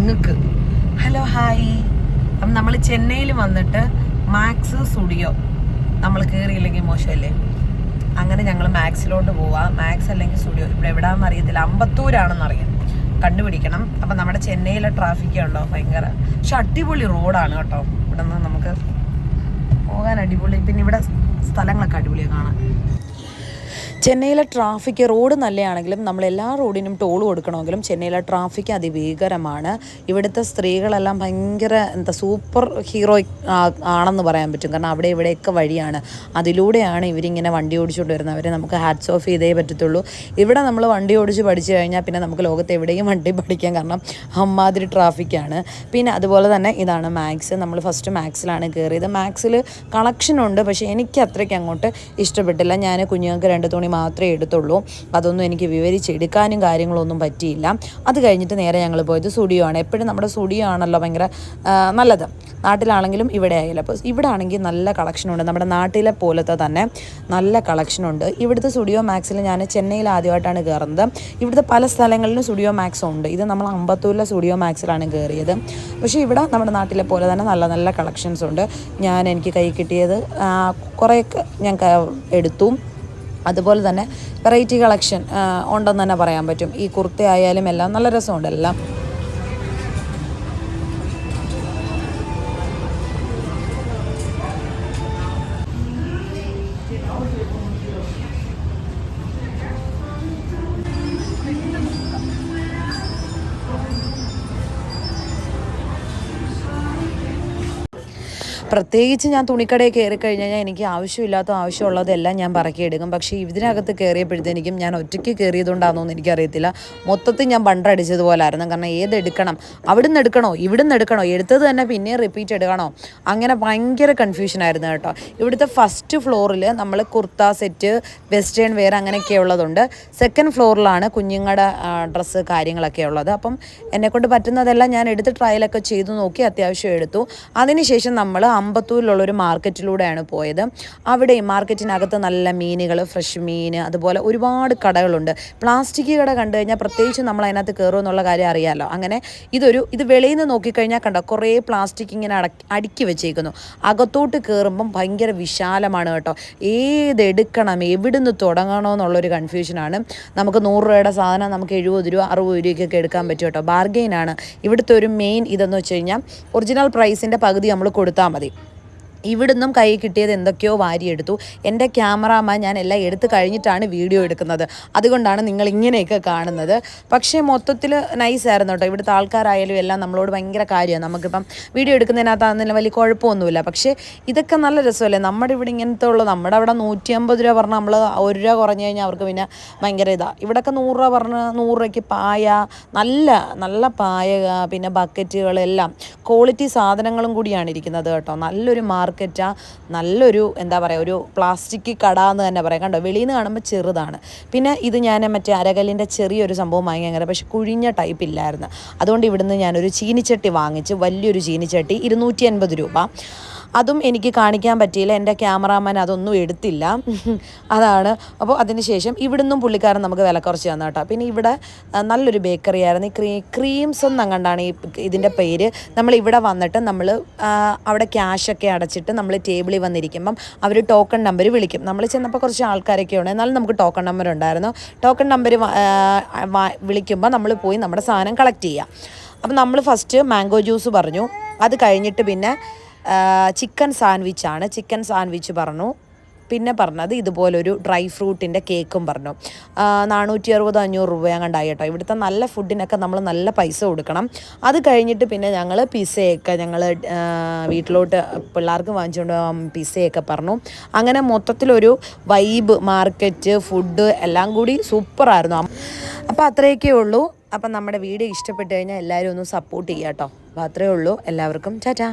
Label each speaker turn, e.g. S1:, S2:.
S1: നിങ്ങൾക്ക്. Hello hi. അപ്പം നമ്മൾ ചെന്നൈയിൽ വന്നിട്ട് മാക്സ് സ്റ്റുഡിയോ നമ്മൾ കയറിയില്ലെങ്കിൽ മോശമല്ലേ? അങ്ങനെ ഞങ്ങൾ മാക്സിലോട്ട് പോവാം. മാക്സ് അല്ലെങ്കിൽ സ്റ്റുഡിയോ ഇവിടെ എവിടാന്ന് അറിയത്തില്ല, അമ്പത്തൂരാണെന്നറിയാം, കണ്ടുപിടിക്കണം. അപ്പം നമ്മുടെ ചെന്നൈയിലെ ട്രാഫിക് ഉണ്ടോ ഭയങ്കര, പക്ഷെ അടിപൊളി റോഡാണ് കേട്ടോ. ഇവിടെ നിന്ന് നമുക്ക് പോകാൻ അടിപൊളി. പിന്നെ ഇവിടെ സ്ഥലങ്ങളൊക്കെ അടിപൊളിയാണ് കാണാൻ. ചെന്നൈയിലെ ട്രാഫിക് റോഡ് നല്ലതാണെങ്കിലും നമ്മൾ എല്ലാ റോഡിനും ടോൾ കൊടുക്കണമെങ്കിലും ചെന്നൈയിലെ ട്രാഫിക് അതിഭീകരമാണ്. ഇവിടുത്തെ സ്ത്രീകളെല്ലാം ഭയങ്കര സൂപ്പർ ഹീറോ ആണെന്ന് പറയാൻ പറ്റും. കാരണം അവിടെ ഇവിടെയൊക്കെ വഴിയാണ്, അതിലൂടെയാണ് ഇവരിങ്ങനെ വണ്ടി ഓടിച്ചുകൊണ്ട് വരുന്നത്. അവരെ നമുക്ക് ഹാറ്റ്സ് ഓഫ് ചെയ്തേ പറ്റത്തുള്ളൂ. ഇവിടെ നമ്മൾ വണ്ടി ഓടിച്ച് പഠിച്ചു കഴിഞ്ഞാൽ പിന്നെ നമുക്ക് ലോകത്ത് എവിടെയും വണ്ടി പഠിക്കാം, കാരണം അമ്മാതിരി ട്രാഫിക്കാണ്. പിന്നെ അതുപോലെ തന്നെ ഇതാണ് മാക്സ്. നമ്മൾ ഫസ്റ്റ് മാക്സിലാണ് കയറിയത്. മാക്സിൽ കളക്ഷനുണ്ട്, പക്ഷേ എനിക്ക് അത്രയ്ക്ക് അങ്ങോട്ട് ഇഷ്ടപ്പെട്ടില്ല. ഞാൻ കുഞ്ഞുങ്ങൾക്ക് 2 തുണി മാത്രമേ എടുത്തുള്ളൂ. അതൊന്നും എനിക്ക് വിവരിച്ചെടുക്കാനും കാര്യങ്ങളൊന്നും പറ്റിയില്ല. അത് കഴിഞ്ഞിട്ട് നേരെ ഞങ്ങൾ പോയത് സ്റ്റുഡിയോ ആണ്. എപ്പോഴും നമ്മുടെ സ്റ്റുഡിയോ ആണല്ലോ ഭയങ്കര നല്ലത്, നാട്ടിലാണെങ്കിലും ഇവിടെ ആയാലും. അപ്പോൾ ഇവിടെ ആണെങ്കിൽ നല്ല കളക്ഷനുണ്ട്, നമ്മുടെ നാട്ടിലെ പോലത്തെ തന്നെ നല്ല കളക്ഷനുണ്ട്. ഇവിടുത്തെ സ്റ്റുഡിയോ മാക്സിൽ ഞാൻ ചെന്നൈയിൽ ആദ്യമായിട്ടാണ് കയറുന്നത്. ഇവിടുത്തെ പല സ്ഥലങ്ങളിലും സ്റ്റുഡിയോ മാക്സ് ഉണ്ട്. ഇത് നമ്മൾ അമ്പത്തൂരിലെ സ്റ്റുഡിയോ മാക്സിലാണ് കയറിയത്. പക്ഷേ ഇവിടെ നമ്മുടെ നാട്ടിലെ പോലെ തന്നെ നല്ല നല്ല കളക്ഷൻസ് ഉണ്ട്. എനിക്ക് കൈ കിട്ടിയത് കുറേയൊക്കെ ഞാൻ എടുത്തു. അതുപോലെ തന്നെ വെറൈറ്റി കളക്ഷൻ ഉണ്ടെന്ന് തന്നെ പറയാൻ പറ്റും. ഈ കുർത്ത ആയാലും എല്ലാം നല്ല രസമുണ്ട് എല്ലാം. പ്രത്യേകിച്ച് ഞാൻ തുണിക്കടയിൽ കയറി കഴിഞ്ഞാൽ എനിക്ക് ആവശ്യമുള്ളതെല്ലാം ഞാൻ പറക്കിയെടുക്കും. പക്ഷേ ഇതിനകത്ത് കയറിയപ്പോഴത്തേക്കും ഞാൻ ഒറ്റയ്ക്ക് കയറിയതുകൊണ്ടാണോ എന്ന് എനിക്കറിയത്തില്ല, മൊത്തത്തിൽ ഞാൻ ബണ്ടടിച്ചതുപോലായിരുന്നു. കാരണം ഏതെടുക്കണം, അവിടുന്ന് എടുക്കണോ ഇവിടുന്ന് എടുക്കണോ, എടുത്തത് തന്നെ പിന്നെ റിപ്പീറ്റ് എടുക്കണോ, അങ്ങനെ ഭയങ്കര കൺഫ്യൂഷനായിരുന്നു കേട്ടോ. ഇവിടുത്തെ ഫസ്റ്റ് ഫ്ലോറിൽ നമ്മൾ കുർത്ത സെറ്റ്, വെസ്റ്റേൺ വെയർ അങ്ങനെയൊക്കെ ഉള്ളതുണ്ട്. സെക്കൻഡ് ഫ്ലോറിലാണ് കുഞ്ഞുങ്ങളുടെ ഡ്രസ്സ് കാര്യങ്ങളൊക്കെ ഉള്ളത്. അപ്പം എന്നെക്കൊണ്ട് പറ്റുന്നതെല്ലാം ഞാൻ എടുത്ത് ട്രയലൊക്കെ ചെയ്തു നോക്കി, അത്യാവശ്യം എടുത്തു. അതിനുശേഷം നമ്മൾ അമ്പത്തൂരിലുള്ളൊരു മാർക്കറ്റിലൂടെയാണ് പോയത്. അവിടെ മാർക്കറ്റിനകത്ത് നല്ല മീനുകൾ, ഫ്രഷ് മീൻ, അതുപോലെ ഒരുപാട് കടകളുണ്ട്. പ്ലാസ്റ്റിക് കട കണ്ടു കഴിഞ്ഞാൽ പ്രത്യേകിച്ച് നമ്മൾ അതിനകത്ത് കയറും എന്നുള്ള കാര്യം അറിയാമല്ലോ. അങ്ങനെ ഇത് വെളിയിൽ നിന്ന് നോക്കിക്കഴിഞ്ഞാൽ കണ്ടോ കുറേ പ്ലാസ്റ്റിക് ഇങ്ങനെ അടുക്കി വെച്ചേക്കുന്നു. അകത്തോട്ട് കയറുമ്പം ഭയങ്കര വിശാലമാണ് കേട്ടോ. ഏതെടുക്കണം, എവിടുന്ന് തുടങ്ങണമെന്നുള്ളൊരു കൺഫ്യൂഷനാണ്. നമുക്ക് 100 രൂപയുടെ സാധനം നമുക്ക് 70 രൂപ 60 രൂപയ്ക്കൊക്കെ എടുക്കാൻ പറ്റും കേട്ടോ. ബാർഗെയിനാണ് ഇവിടുത്തെ ഒരു മെയിൻ ഇതെന്ന് വെച്ച് കഴിഞ്ഞാൽ. ഒറിജിനൽ പ്രൈസിൻ്റെ പകുതി നമ്മൾ കൊടുത്താൽ മതി. ഇവിടുന്നും കൈ കിട്ടിയത് എന്തൊക്കെയോ വാരിയെടുത്തു. എൻ്റെ ക്യാമറാമാൻ ഞാൻ എല്ലാം എടുത്തു കഴിഞ്ഞിട്ടാണ് വീഡിയോ എടുക്കുന്നത്, അതുകൊണ്ടാണ് നിങ്ങൾ ഇങ്ങനെയൊക്കെ കാണുന്നത്. പക്ഷേ മൊത്തത്തിൽ നൈസായിരുന്നു കേട്ടോ. ഇവിടുത്തെ ആൾക്കാരായാലും എല്ലാം നമ്മളോട് ഭയങ്കര കാര്യമാണ്. നമുക്കിപ്പം വീഡിയോ എടുക്കുന്നതിനകത്താണെന്നില്ല വലിയ കുഴപ്പമൊന്നുമില്ല. പക്ഷേ ഇതൊക്കെ നല്ല രസമല്ലേ. നമ്മുടെ ഇവിടെ ഇങ്ങനത്തെ ഉള്ളൂ. നമ്മുടെ അവിടെ 150 രൂപ പറഞ്ഞാൽ നമ്മൾ 1 രൂപ കുറഞ്ഞു കഴിഞ്ഞാൽ അവർക്ക് പിന്നെ ഭയങ്കര ഇതാണ്. ഇവിടെയൊക്കെ 100 രൂപ പറഞ്ഞ് 100 രൂപയ്ക്ക് പായ, നല്ല നല്ല പായ, പിന്നെ ബക്കറ്റുകളെല്ലാം ക്വാളിറ്റി സാധനങ്ങളും കൂടിയാണ് ഇരിക്കുന്നത് കേട്ടോ. നല്ലൊരു നല്ലൊരു എന്താ പറയുക, ഒരു പ്ലാസ്റ്റിക് കട എന്ന് തന്നെ പറയാം. കണ്ടോ, വെളിയിൽ നിന്ന് കാണുമ്പോൾ ചെറുതാണ്. പിന്നെ ഇത് ഞാൻ മറ്റേ അരകല്ലിൻ്റെ ചെറിയൊരു സംഭവം വാങ്ങി, അങ്ങനെ പക്ഷെ കുഴിഞ്ഞ ടൈപ്പ് ഇല്ലായിരുന്നു. അതുകൊണ്ട് ഇവിടുന്ന് ഞാനൊരു ചീനിച്ചട്ടി വാങ്ങിച്ച്, വലിയൊരു ചീനിച്ചട്ടി 280 രൂപ. അതും എനിക്ക് കാണിക്കാൻ പറ്റിയില്ല, എൻ്റെ ക്യാമറാമാൻ അതൊന്നും എടുത്തില്ല. അതാണ്. അപ്പോൾ അതിനുശേഷം ഇവിടുന്നും പുള്ളിക്കാരൻ നമുക്ക് വില കുറച്ച് തന്നു കേട്ടോ. പിന്നെ ഇവിടെ നല്ലൊരു ബേക്കറി ആയിരുന്നു. ക്രീംസ് എന്നങ്ങണ്ടാണ് ഇതിൻ്റെ പേര്. നമ്മൾ ഇവിടെ വന്നിട്ട് നമ്മൾ അവിടെ ക്യാഷൊക്കെ അടച്ചിട്ട് നമ്മൾ ടേബിളിൽ വന്നിരിക്കുമ്പം അവർ ടോക്കൺ നമ്പർ വിളിക്കും. നമ്മൾ ചെന്നപ്പോൾ കുറച്ച് ആൾക്കാരൊക്കെ ഉണ്ട്, എന്നാലും നമുക്ക് ടോക്കൺ നമ്പർ ഉണ്ടായിരുന്നു. ടോക്കൺ നമ്പർ വിളിക്കുമ്പോൾ നമ്മൾ പോയി നമ്മുടെ സാധനം കളക്ട് ചെയ്യുക. അപ്പം നമ്മൾ ഫസ്റ്റ് മാംഗോ ജ്യൂസ് പറഞ്ഞു. അത് കഴിഞ്ഞിട്ട് പിന്നെ ചിക്കൻ സാൻഡ്വിച്ച് പറഞ്ഞു. പിന്നെ പറഞ്ഞത് ഇതുപോലൊരു ഡ്രൈ ഫ്രൂട്ടിൻ്റെ കേക്കും പറഞ്ഞു. 460-500 രൂപ കണ്ടായി കേട്ടോ. ഇവിടുത്തെ നല്ല ഫുഡിനൊക്കെ നമ്മൾ നല്ല പൈസ കൊടുക്കണം. അത് കഴിഞ്ഞിട്ട് പിന്നെ ഞങ്ങൾ പിസ്സയൊക്കെ വീട്ടിലോട്ട് പിള്ളേർക്ക് വാങ്ങിച്ചുകൊണ്ട് പിസ്സയൊക്കെ പറഞ്ഞു. അങ്ങനെ മൊത്തത്തിലൊരു വൈബ്, മാർക്കറ്റ്, ഫുഡ് എല്ലാം കൂടി സൂപ്പറായിരുന്നു. അപ്പോൾ അത്രയൊക്കെ ഉള്ളൂ. അപ്പം നമ്മുടെ വീഡിയോ ഇഷ്ടപ്പെട്ട് കഴിഞ്ഞാൽ എല്ലാവരും ഒന്ന് സപ്പോർട്ട് ചെയ്യാം കേട്ടോ. അപ്പോൾ അത്രയേ ഉള്ളൂ. എല്ലാവർക്കും ടാറ്റാ.